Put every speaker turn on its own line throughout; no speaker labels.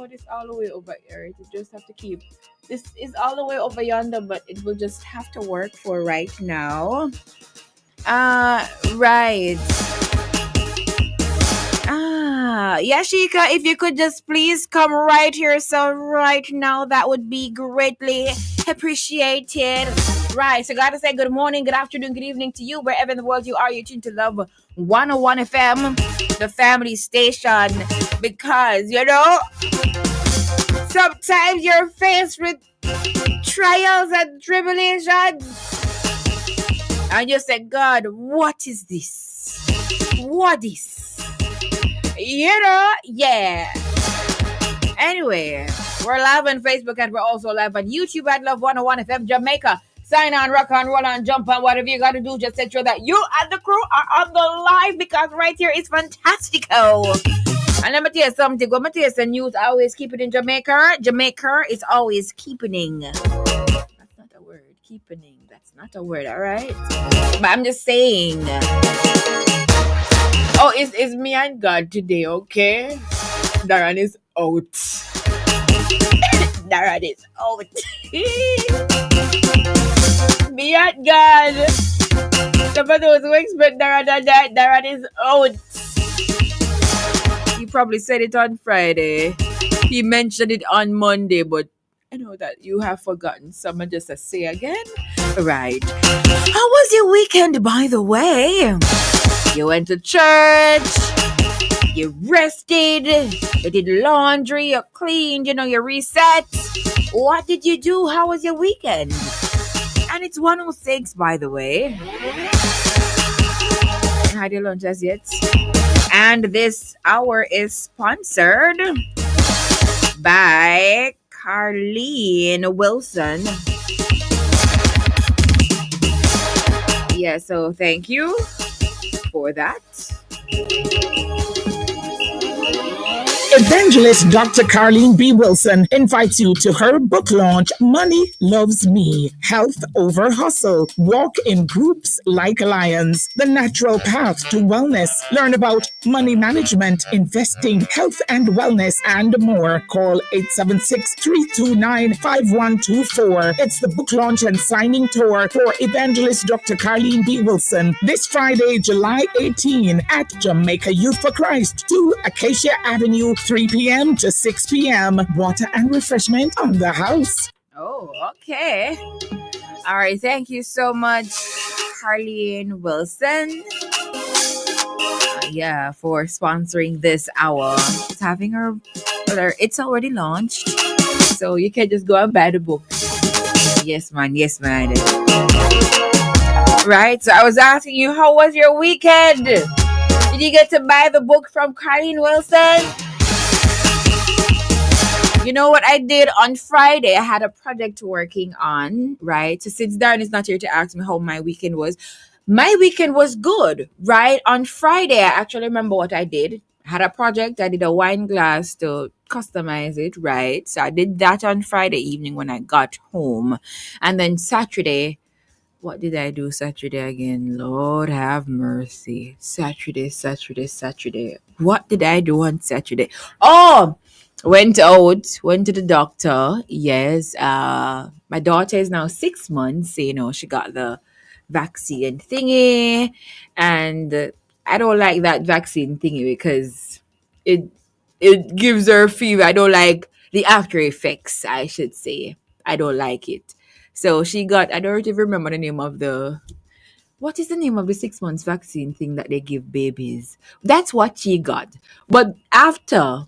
Oh, this all the way over here. It just have to keep. This is all the way over yonder, but it will just have to work for right now. Right. Yashika, if you could just please come right here. So right now, that would be greatly appreciated. Right. So gotta say good morning, good afternoon, good evening to you, wherever in the world you are. You're tuned to Love 101 FM, the family station. Because, sometimes you're faced with trials and tribulations. And you say, God, what is this? What is? Yeah. Anyway, we're live on Facebook and we're also live on YouTube at Love 101 FM Jamaica. Sign on, rock on, roll on, jump on, whatever you got to do. Just make sure that you and the crew are on the live because right here is fantastico. And let me tell you something. When I tell you some news, I always keep it in Jamaica. Jamaica is always keeping. That's not a word. Keeping. That's not a word, all right? But I'm just saying. Oh, it's me and God today, okay? Darren is out. Darren is out. Me and God. Some of those who expect Darren is out. He probably said it on Friday. He mentioned it on Monday, but I know that you have forgotten. Someone just to say again. Right. How was your weekend, by the way? You went to church. You rested. You did laundry. You cleaned. You reset. What did you do? How was your weekend? And it's 1:06, by the way. I had your lunch as yet. And this hour is sponsored by Carleen Wilson. Yeah, so thank you for that.
Evangelist Dr. Carleen B. Wilson invites you to her book launch, Money Loves Me, Health Over Hustle. Walk in groups like lions, the natural path to wellness. Learn about money management, investing, health and wellness, and more. Call 876-329-5124. It's the book launch and signing tour for Evangelist Dr. Carleen B. Wilson this Friday, July 18 at Jamaica Youth for Christ, 2 Acacia Avenue, 3 p.m. to 6 p.m. Water and refreshment on the house.
Oh, okay. All right. Thank you so much, Carleen Wilson. For sponsoring this hour. It's having it's already launched. So you can just go and buy the book. Yes, man. Right. So I was asking you, how was your weekend? Did you get to buy the book from Carleen Wilson? You know what I did on Friday? I had a project working on, right? So since Darren is not here to ask me how my weekend was good, right? On Friday, I actually remember what I did. I had a project. I did a wine glass to customize it, right? So I did that on Friday evening when I got home. And then Saturday, what did I do Saturday again? Lord have mercy. Saturday. What did I do on Saturday? Oh! Went to the doctor. Yes. My daughter is now 6 months. She got the vaccine thingy. And I don't like that vaccine thingy because it gives her fever. I don't like the after effects, I should say. I don't like it. So she got, I don't even remember the name of what is the name of the 6 months vaccine thing that they give babies? That's what she got. But after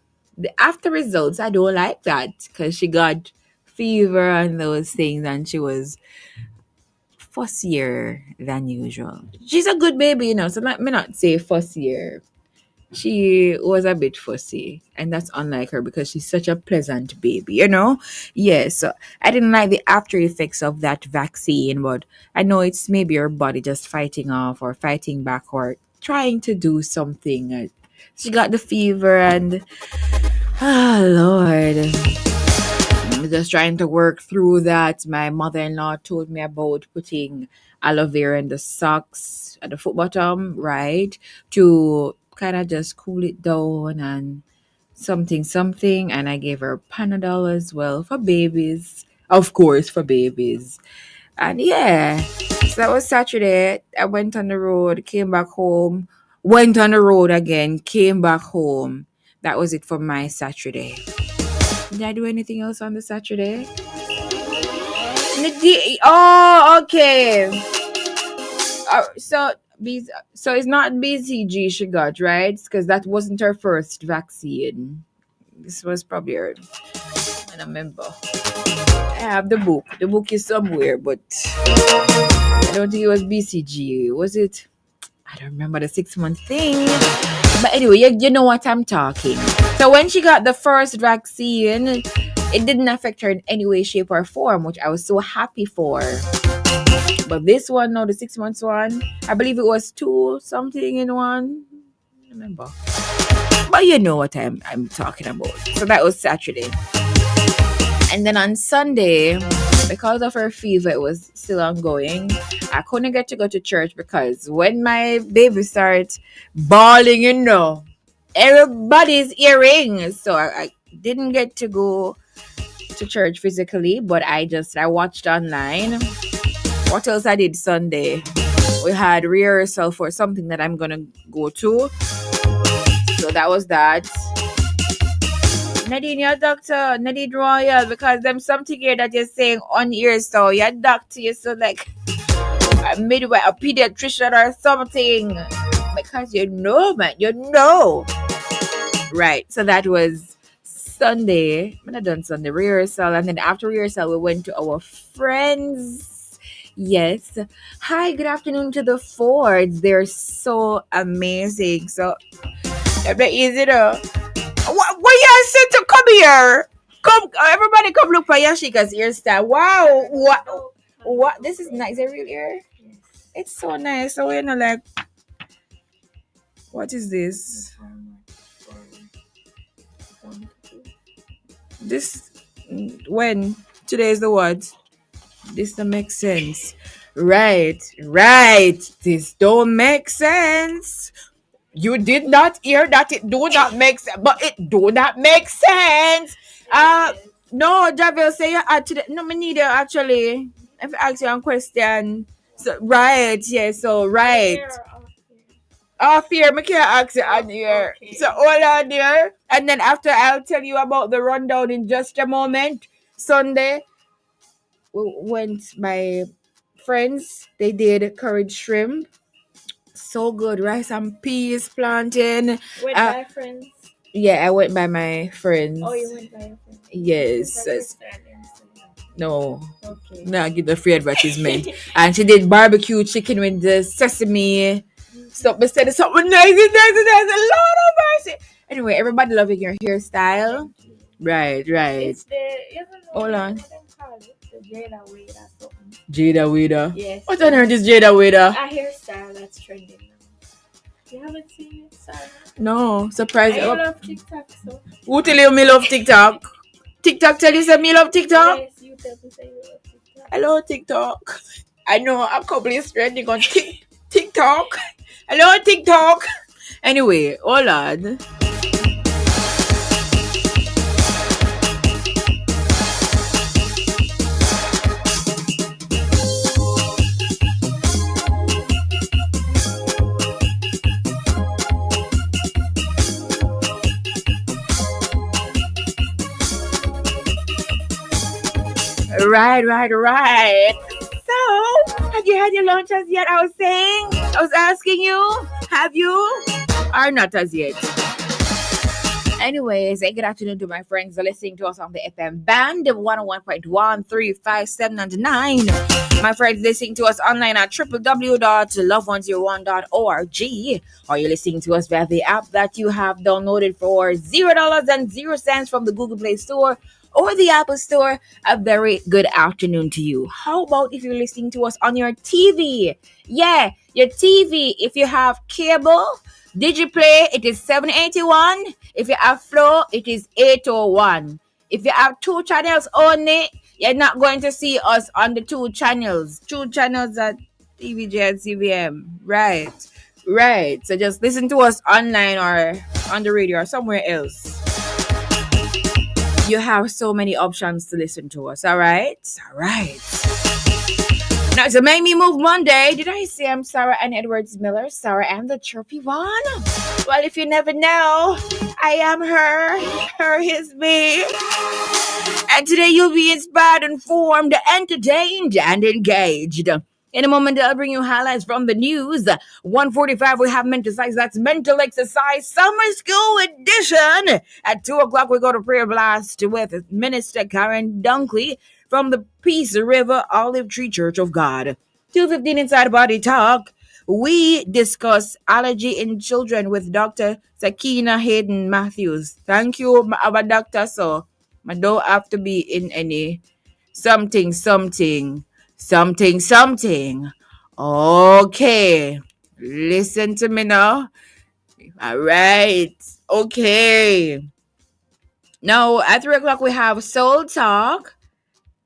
results, I don't like that because she got fever and those things and she was fussier than usual. She's a good baby, so let me not say fussier. She was a bit fussy and that's unlike her because she's such a pleasant baby, Yeah, so I didn't like the after effects of that vaccine, but I know it's maybe her body just fighting off or fighting back or trying to do something. She got the fever and Lord. I'm just trying to work through that. My mother-in-law told me about putting aloe vera in the socks at the foot bottom, right? To kind of just cool it down and something something, and I gave her Panadol as well for babies. Of course, for babies. And yeah, so that was Saturday. I went on the road, came back home, went on the road again, came back home. That was it for my Saturday. Did I do anything else on the Saturday? Oh, okay. So it's not BCG she got, right? Because that wasn't her first vaccine. This was probably her. I don't remember. I have the book. The book is somewhere, but I don't think it was BCG. Was it? I don't remember the 6 month thing. But anyway, you know what I'm talking. So when she got the first vaccine, it didn't affect her in any way, shape, or form, which I was so happy for. But this one, no, the 6 months one, I believe it was two something in one. I don't remember. But you know what I'm talking about. So that was Saturday. And then on Sunday, because of her fever, it was still ongoing. I couldn't get to go to church because when my baby starts bawling, everybody's hearing. So I didn't get to go to church physically, but I watched online. What else I did Sunday? We had rehearsal for something that I'm gonna go to. So that was that. Nadine, your doctor, Nadine Royal, because them something here that you're saying on here, so your doctor is so like a midwife, a pediatrician or something. Because man. Right. So that was Sunday. I'm not done Sunday rehearsal, and then after rehearsal, we went to our friends. Yes. Hi, good afternoon to the Fords. They're so amazing. So, easy though. What you said to come here? Come, everybody, come look for Yashika's hairstyle. Wow, what? This is nice. Is it real ear? It's so nice. So like, what is this? This when today is the what? This don't make sense. Right. This don't make sense. You did not hear that it do not make sense, but it do not make sense. No, Javel say you add to the no me neither actually. If I ask you a question. So right, yeah, so right. Off here, me can't ask you on here. Okay. So hold on there. And then after I'll tell you about the rundown in just a moment. Sunday we went my friends, they did curried shrimp. So good. Rice and peas planting.
With my friends?
Yeah, I went by my friends.
Oh, you went by your friends?
Yes. No.
Okay.
No, I give the free advertisement. And she did barbecue chicken with the sesame. So instead of something nice. A lot of mercy. Anyway, everybody loving your hairstyle. Right.
It's the,
Hold on.
The Jada Wade or something.
Jada Wada.
Yes.
What on earth is Jada Wada?
A hairstyle that's trending now. You haven't seen it, Sara?
No, surprise.
I love TikTok, so.
Who tell you me love TikTok? TikTok tell you say me love TikTok?
Yes, you tell me say you love TikTok.
Hello, TikTok. I know a couple is trending on TikTok. Hello, TikTok. Anyway, hold on. Right. So, have you had your lunch as yet? I was asking you, have you? Or not as yet? Anyways, good afternoon to my friends listening to us on the FM band of 101.13579. My friends listening to us online at www.love101.org, or you're listening to us via the app that you have downloaded for $0.00 from the Google Play Store or the Apple Store. A very good afternoon to you. How about if you're listening to us on your TV? Yeah, your TV. If you have cable, Digiplay, it is 781. If you have Flow, it is 801. If you have two channels only, you're not going to see us on the two channels. Two channels at TVJ and CVM. Right. So just listen to us online or on the radio or somewhere else. You have so many options to listen to us. All right. All right. Now, to make me move Monday, did I say I'm Sarah and Edwards Miller? Sarah and the Chirpy One? Well, if you never know, I am her. Her is me. And today you'll be inspired, informed, entertained, and engaged. In a moment, I'll bring you highlights from the news. 1:45, we have mental exercise. That's mental exercise summer school edition. At 2 o'clock, we go to prayer blast with Minister Karen Dunkley from the Peace River Olive Tree Church of God. 2:15 inside Body Talk. We discuss allergy in children with Dr. Sakina Hayden Matthews. Thank you, our doctor. So I don't have to be in any something. Okay. Listen to me now. All right. Okay. Now, at 3 o'clock, we have Soul Talk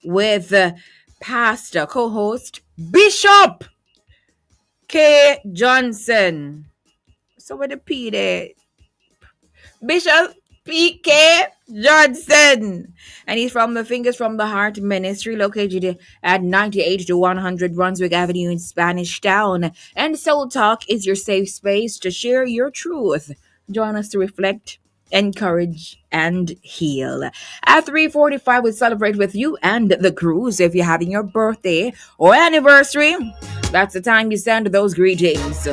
with Pastor, co host Bishop K. Johnson. So, with the P there, Bishop P.K. Johnson. And he's from the Fingers from the Heart Ministry, located at 98 to 100 Brunswick Avenue in Spanish Town. And Soul Talk is your safe space to share your truth. Join us to reflect, encourage, and heal. At 3:45, we celebrate with you and the cruise. If you're having your birthday or anniversary, that's the time you send those greetings.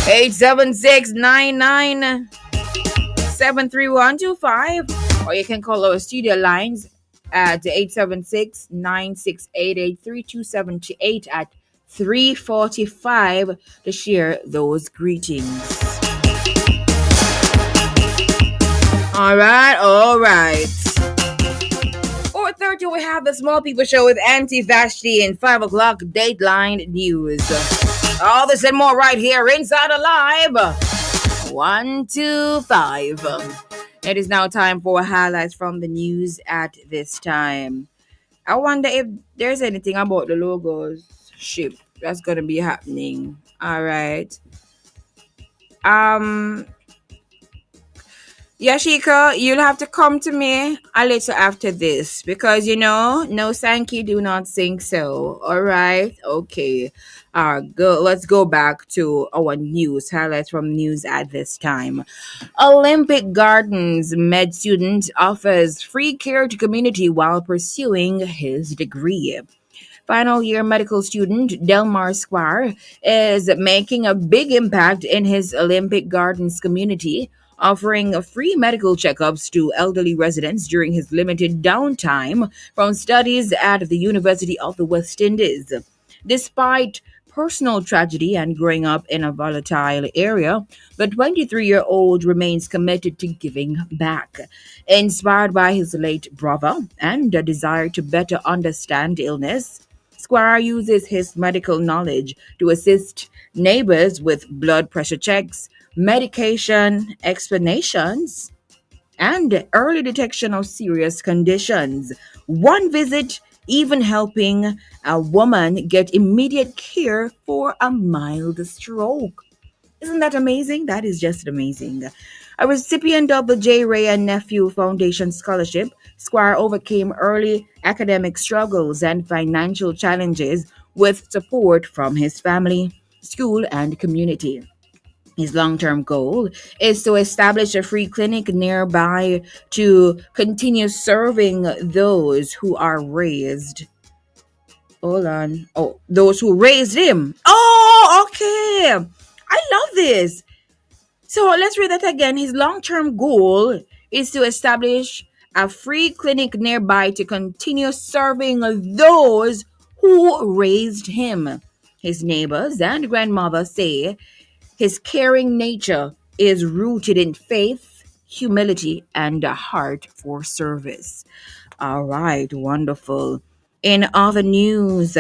87699 73125, or you can call our studio lines at 876-968-8327 at 3:45 to share those greetings. All right. 4:30, we have the Small People Show with Auntie Vashti and 5 o'clock Dateline News. All this and more right here inside Alive 125. It is now time for highlights from the news at this time. I wonder if there's anything about the logos ship that's gonna be happening. All right. Yashika, you'll have to come to me a little after this because no thank you, do not think so. All right, okay. Let's go back to our news highlights from news at this time. Olympic Gardens med student offers free care to community while pursuing his degree. Final year medical student Delmar Squire is making a big impact in his Olympic Gardens community, offering free medical checkups to elderly residents during his limited downtime from studies at the University of the West Indies. Despite personal tragedy and growing up in a volatile area, the 23-year-old remains committed to giving back. Inspired by his late brother and a desire to better understand illness, Squire uses his medical knowledge to assist neighbors with blood pressure checks, medication explanations, and early detection of serious conditions. One visit even helping a woman get immediate care for a mild stroke. Isn't that amazing? That is just amazing. A recipient of the J. Ray and Nephew Foundation Scholarship, Squire overcame early academic struggles and financial challenges with support from his family, school, and community. His long term goal is to establish a free clinic nearby to continue serving those who are raised. Hold on. Oh, those who raised him. Oh, okay. I love this. So let's read that again. His long term goal is to establish a free clinic nearby to continue serving those who raised him. His neighbors and grandmother say his caring nature is rooted in faith, humility, and a heart for service. All right, wonderful. In other news,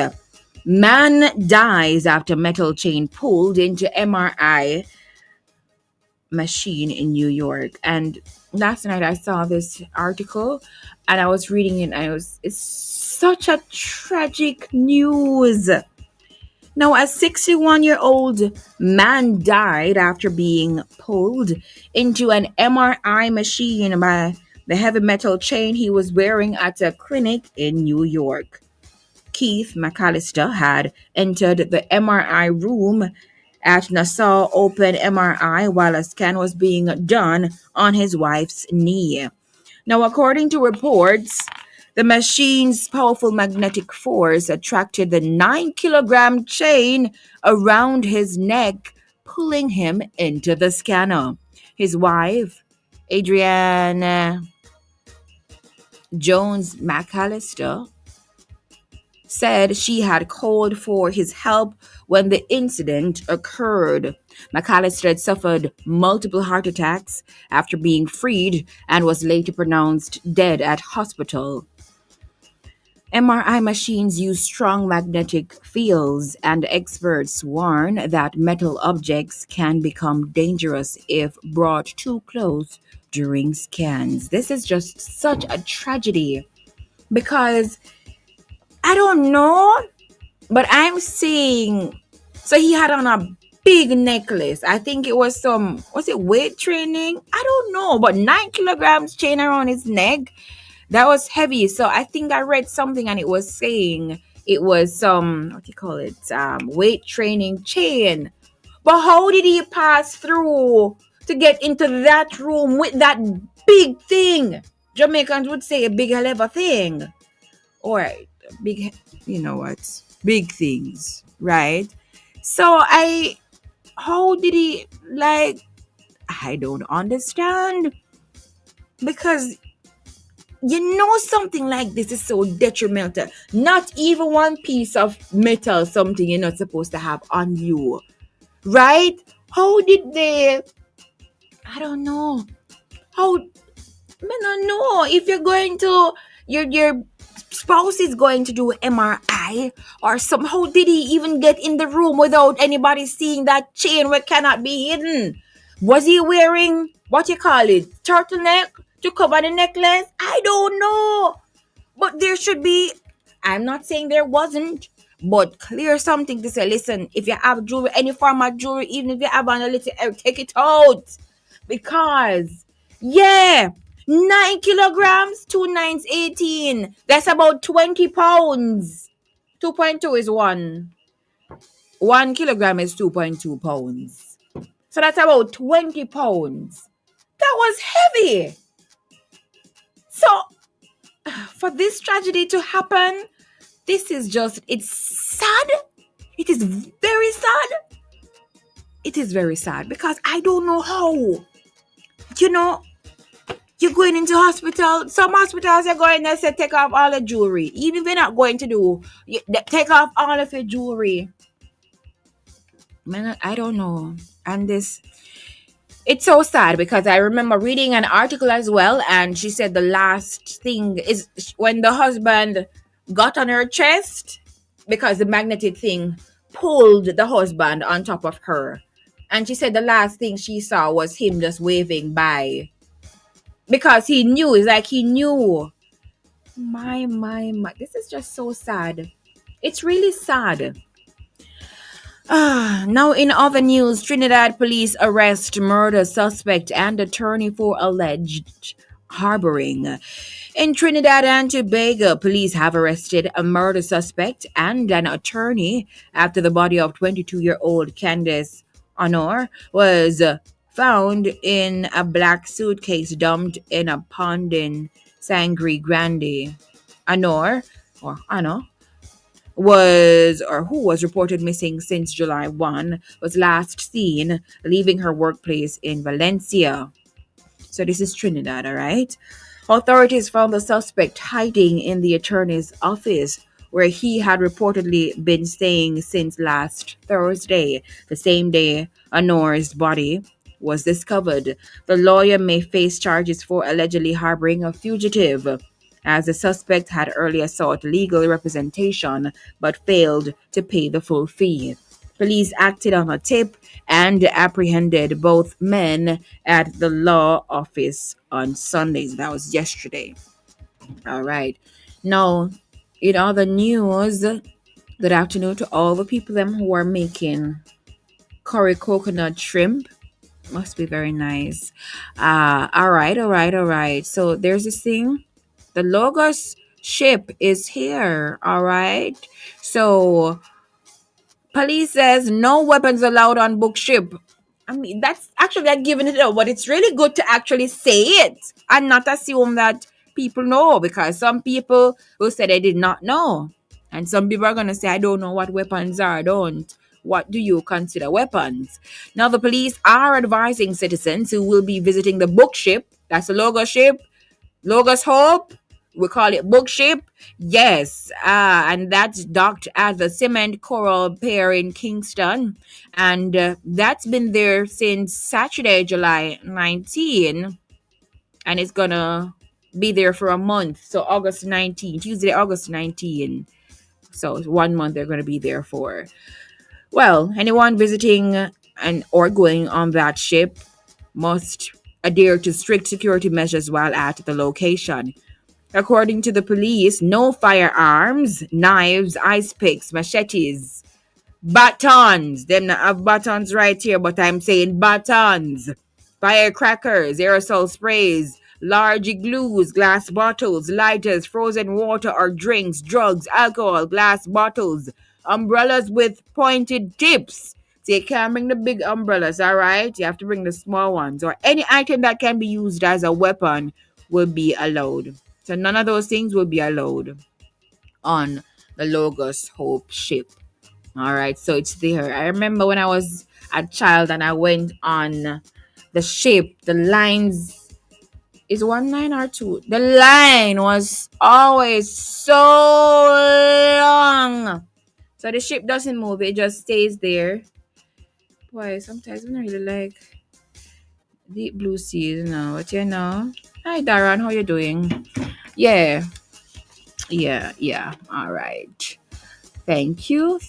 man dies after metal chain pulled into MRI machine in New York. And last night I saw this article and I was reading it and it's such a tragic news. Now, a 61-year-old man died after being pulled into an MRI machine by the heavy metal chain he was wearing at a clinic in New York. Keith McAllister had entered the MRI room at Nassau Open MRI while a scan was being done on his wife's knee. Now, according to reports, the machine's powerful magnetic force attracted the 9-kilogram chain around his neck, pulling him into the scanner. His wife, Adrienne Jones McAllister, said she had called for his help when the incident occurred. McAllister had suffered multiple heart attacks after being freed and was later pronounced dead at hospital. MRI machines use strong magnetic fields, and experts warn that metal objects can become dangerous if brought too close during scans. This is just such a tragedy because I don't know, but I'm seeing. So he had on a big necklace. I think it was was it weight training? I don't know, but 9 kilograms chain around his neck. That was heavy. So I think I read something and it was saying it was some, what do you call it? Weight training chain. But how did he pass through to get into that room with that big thing? Jamaicans would say a big hell of a thing. Or big, you know what? Big things, right? So how did he, like, I don't understand. Because something like this is so detrimental. Not even one piece of metal, something you're not supposed to have on you, right? How did they? I don't know. How? I don't know. If you're going to your spouse is going to do MRI or somehow did he even get in the room without anybody seeing that chain where cannot be hidden? Was he wearing what you call it turtleneck to cover the necklace? I don't know. But there should be, I'm not saying there wasn't, but clear something to say, listen, if you have jewelry, any form of jewelry, even if you have on a little, take it out. Because, yeah, 9 kilograms, 2 9s, 18. That's about 20 pounds. 2.2 is one. 1 kilogram is 2.2 pounds. So that's about 20 pounds. That was heavy. So, for this tragedy to happen, this is just, it's sad. It is very sad. It is very sad because I don't know how. You know, you're going into hospital. Some hospitals are going there say take off all the jewelry. Even if you're not going to do, take off all of your jewelry. Man, I don't know. And this, it's so sad because I remember reading an article as well, and she said the last thing is when the husband got on her chest because the magnetic thing pulled the husband on top of her. And she said the last thing she saw was him just waving by because he knew. It's like he knew. My. This is just so sad. It's really sad. Now in other news, Trinidad police arrest murder suspect and attorney for alleged harboring. In Trinidad and Tobago, police have arrested a murder suspect and an attorney after the body of 22-year-old Candace Honor was found in a black suitcase dumped in a pond in Sangre Grande. Honor, or Anna, who was reported missing since July 1, was last seen leaving her workplace in Valencia. So this is Trinidad, all right? Authorities found the suspect hiding in the attorney's office where he had reportedly been staying since last Thursday, the same day Honor's body was discovered. The lawyer may face charges for allegedly harboring a fugitive, as the suspect had earlier sought legal representation but failed to pay the full fee. Police acted on a tip and apprehended both men at the law office on Sundays. That was yesterday. All right. Now, in other news, good afternoon to all the people them who are making curry coconut shrimp. Must be very nice. All right. So there's this thing. The Logos ship is here. All right. So police says no weapons allowed on book ship. I mean, that's actually they're giving it up, but it's really good to actually say it and not assume that people know, because some people will say they did not know. And some people are going to say, I don't know what weapons are. I don't. What do you consider weapons? Now, the police are advising citizens who will be visiting the book ship, that's the logo ship, Logos Hope. We call it book ship. Yes. And that's docked at the Cement Coral Pier in Kingston. And that's been there since Saturday, July 19. And it's going to be there for a month. So August 19, Tuesday, August 19. So 1 month they're going to be there for. Well, anyone visiting and or going on that ship must adhere to strict security measures while at the location. According to the police, no firearms, knives, ice picks, machetes, batons. Them not have batons right here, but I'm saying batons. Firecrackers, aerosol sprays, large glues, glass bottles, lighters, frozen water or drinks, drugs, alcohol, glass bottles, umbrellas with pointed tips. So you can't bring the big umbrellas, all right? You have to bring the small ones. Or any item that can be used as a weapon will be allowed. So none of those things will be allowed on the Logos Hope ship. All right, so it's there. I remember when I was a child and I went on the ship, the lines is one line or two. The line was always so long. So the ship doesn't move, it just stays there. Boy, sometimes I don't really like deep blue seas, but Hi Darren, how you doing? Yeah, yeah. All right. Thank you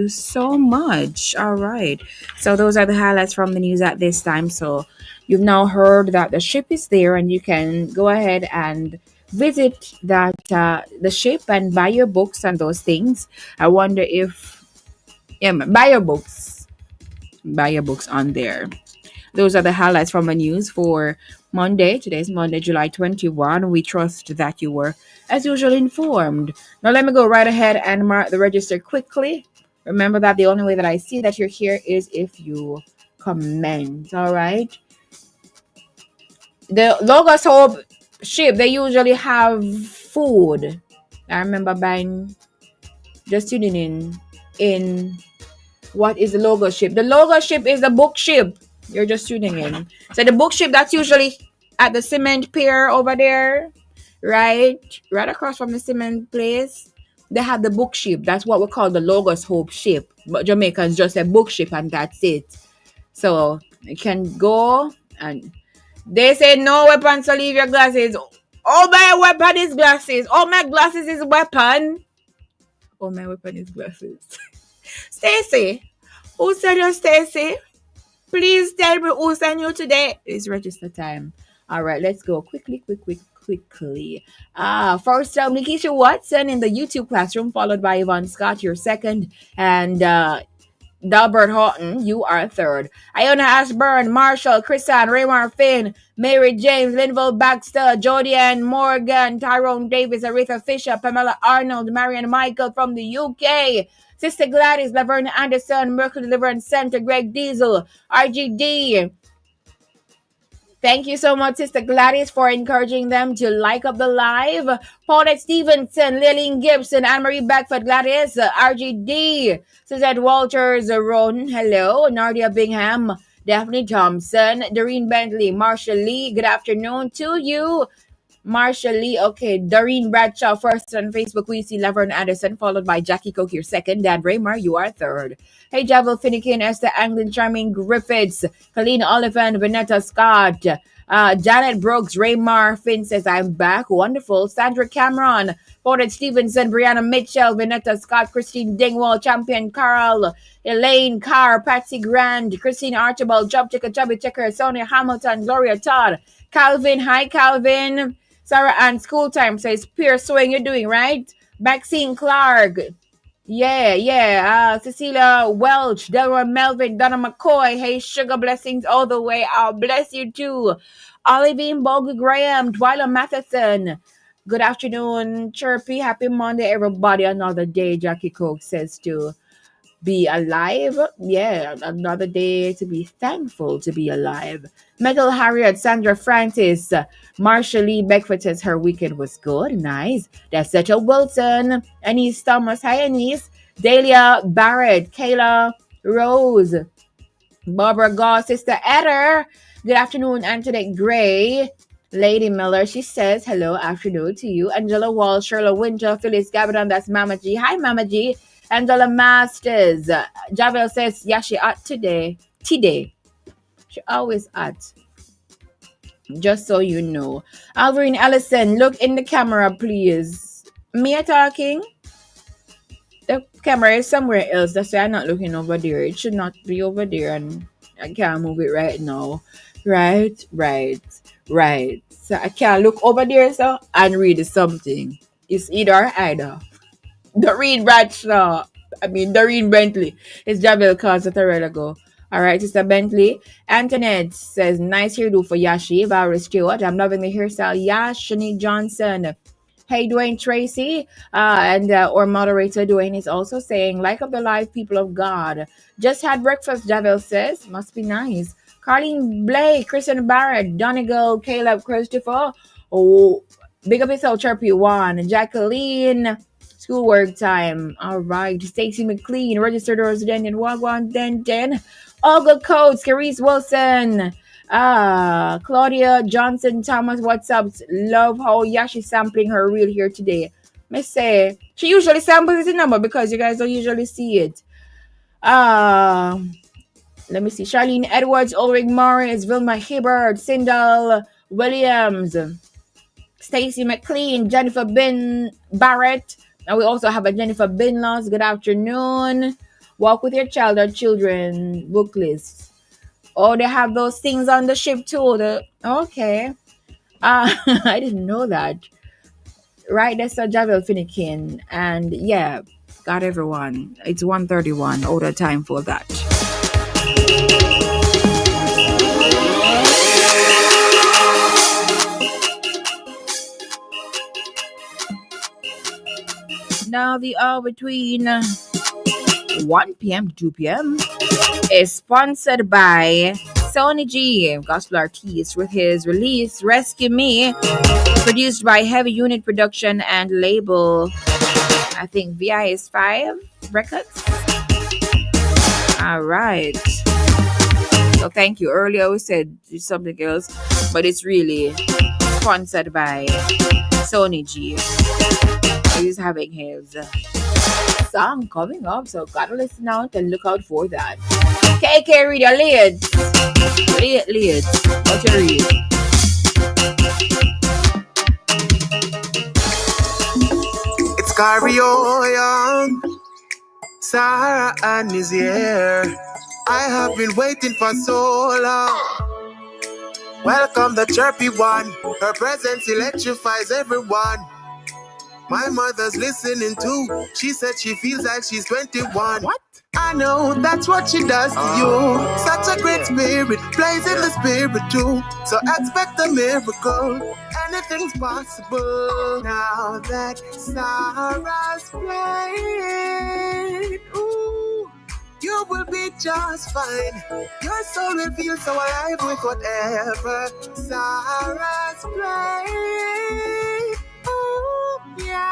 so much. All right. So those are the highlights from the news at this time. So you've now heard that the ship is there, and you can go ahead and visit that the ship and buy your books and those things. I wonder if buy your books on there. Those are the highlights from the news for Monday. Today's Monday, July 21. We trust that you were, as usual, informed. Now, let me go right ahead and mark the register quickly. Remember that the only way that I see that you're here is if you comment. All right. The Logos Hope ship, they usually have food. I remember buying, just tuning in what is the logo ship? The logo ship is the book ship. You're just tuning in. So the book ship, that's usually at the cement pier over there, right? Right across from the cement place. They have the book ship. That's what we call the Logos Hope ship. But Jamaicans just say book ship and that's it. So you can go and they say no weapons, so leave your glasses. Oh, my weapon is glasses. Oh, my glasses is weapon. Oh, my weapon is glasses. Stacy, who said you're Stacy? Please tell me who sent you today. It's register time. All right, let's go quickly. First, Nikisha Watson in the YouTube classroom, followed by Yvonne Scott, your second, and Delbert Houghton, you are third. Iona Ashburn, Marshall, Chrisanne, Raymar Finn, Mary James, Linville Baxter, Jodianne Morgan, Tyrone Davis, Aretha Fisher, Pamela Arnold, Marian Michael from the UK, Sister Gladys, Laverne Anderson, Mercury Deliverance Center, Greg Diesel, RGD. Thank you so much, Sister Gladys, for encouraging them to like up the live. Paulette Stevenson, Lillian Gibson, Anne-Marie Beckford, Gladys, RGD, Suzette Walters, Ron, hello, Nardia Bingham, Daphne Thompson, Doreen Bentley, Marsha Lee, good afternoon to you. Marsha Lee, okay. Doreen Bradshaw first on Facebook. We see Laverne Anderson, followed by Jackie Cook, your second. Dan Raymer, you are third. Hey, Javel Finnegan, Esther Anglin, Charming Griffiths, Colleen Oliphant, Vanetta Scott, Janet Brooks, Raymar Finn says, I'm back. Wonderful. Sandra Cameron, Porter Stevenson, Brianna Mitchell, Vanetta Scott, Christine Dingwall, Champion Carl, Elaine Carr, Patsy Grand, Christine Archibald, Job Checker, Chubby Checker, Sonia Hamilton, Gloria Todd, Calvin, hi Calvin. Sarah Ann, school time says, Pierce Swing, you're doing right. Maxine Clark, Yeah. Cecilia Welch, Delroy Melvin, Donna McCoy. Hey, sugar blessings all the way. I'll bless you too. Olivine Bogle Graham, Twyla Matheson. Good afternoon, Chirpy. Happy Monday, everybody. Another day, Jackie Coke says too. Be alive. Yeah, another day to be thankful to be alive. Metal Harriet, Sandra Francis, Marsha Lee Beckford says her weekend was good. Nice. That's Settle Wilson, Anise Thomas. Hi, Anise. Dahlia Barrett, Kayla Rose, Barbara Goss, Sister Eder. Good afternoon, Antoinette Gray. Lady Miller, she says, hello, afternoon to you. Angela Wall, Sherla Winter, Phyllis Gabardon, that's Mama G. Hi, Mama G. Angela Masters. Javel says, yeah, she at today. Today. She always at. Just so you know. Alvarine Ellison, look in the camera, please. Me talking? The camera is somewhere else. That's why I'm not looking over there. It should not be over there, and I can't move it right now. Right. So I can't look over there so and read something. It's either or either. Doreen Bradshaw. Doreen Bentley. It's Javel Cause a while ago. All right, Sister Bentley. Antoinette says, nice hairdo for Yashi. Valerie Stewart. I'm loving the hairstyle. Shanique Johnson. Hey, Dwayne Tracy. And our moderator, Dwayne, is also saying, like up the live people of God. Just had breakfast, Javel says. Must be nice. Carlene Blake, Kristen Barrett, Donegal, Caleb Christopher. Oh, big up yourself, Chirpy One. Jacqueline. Schoolwork time. All right. Stacy McLean, registered resident in Wagwan Den. Olga Coates, Carice Wilson. Claudia Johnson Thomas, what's up? Love how Yashi sampling her reel here today. Me say she usually samples the number because you guys don't usually see it. Let me see. Charlene Edwards, Ulrich Morris, Vilma Hibbert, Sindel Williams, Stacy McLean, Jennifer Bin Barrett. And we also have a Jennifer Binlaws. Good afternoon. Walk with your child or children book list. Oh, they have those things on the ship too. Okay. I didn't know that. Right, that's a Javel Finnegan. And yeah, got everyone. It's 1:31. All the time for that. Now the hour between 1 p.m. to 2 p.m. is sponsored by Sony G, gospel artist, with his release Rescue Me, produced by Heavy Unit Production and label, I think VIS5 Records. All right. So thank you. Earlier we said something else, but it's really sponsored by Sony G. He's having his song coming up, so gotta listen out and look out for that. KK read your leads. Leads. What you read?
It's Carrion, Sara and is here. I have been waiting for so long. Welcome the chirpy one. Her presence electrifies everyone. My mother's listening too. She said she feels like she's 21. What? I know that's what she does to you. Such a great spirit, plays in the spirit too. So expect a miracle. Anything's possible. Now that Sarah's playing, ooh, you will be just fine. Your soul will feel so alive with whatever Sarah's playing. Ooh, yeah.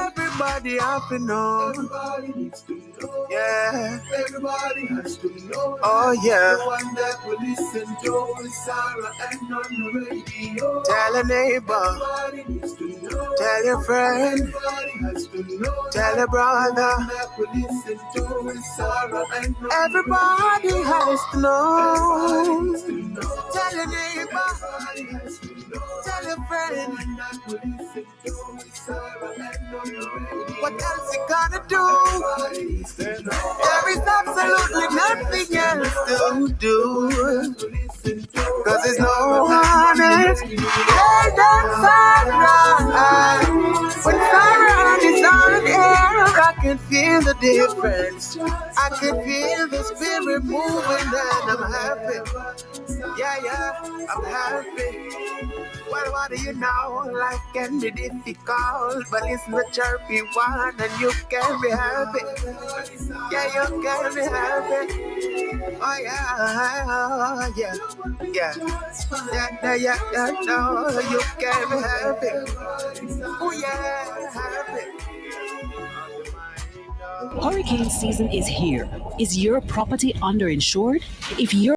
Everybody have to know. Everybody needs to know. Yeah. Everybody has to know. Oh yeah. The one that will listen to is Sara and on the radio. Tell a neighbor. Everybody needs to know. Tell your friend. Everybody has to know. Tell a brother. The one that will listen to is Sara and on everybody the has to know. Everybody needs to know. Tell a neighbor. Everybody has to know. Tell a friend. The one that will listen to is Sara and what else you gonna do? There is absolutely nothing else to do. Cause there's no one else. Hey, that's Sara. When Sara feel the difference. I can feel the spirit moving and I'm happy. Yeah, I'm happy. Well, what do you know? Life can be difficult, but it's the chirpy one and you can be happy. Yeah, you can be happy. Oh, yeah. No, you can be happy. Oh, yeah, happy.
Hurricane season is here. Is your property underinsured? If you're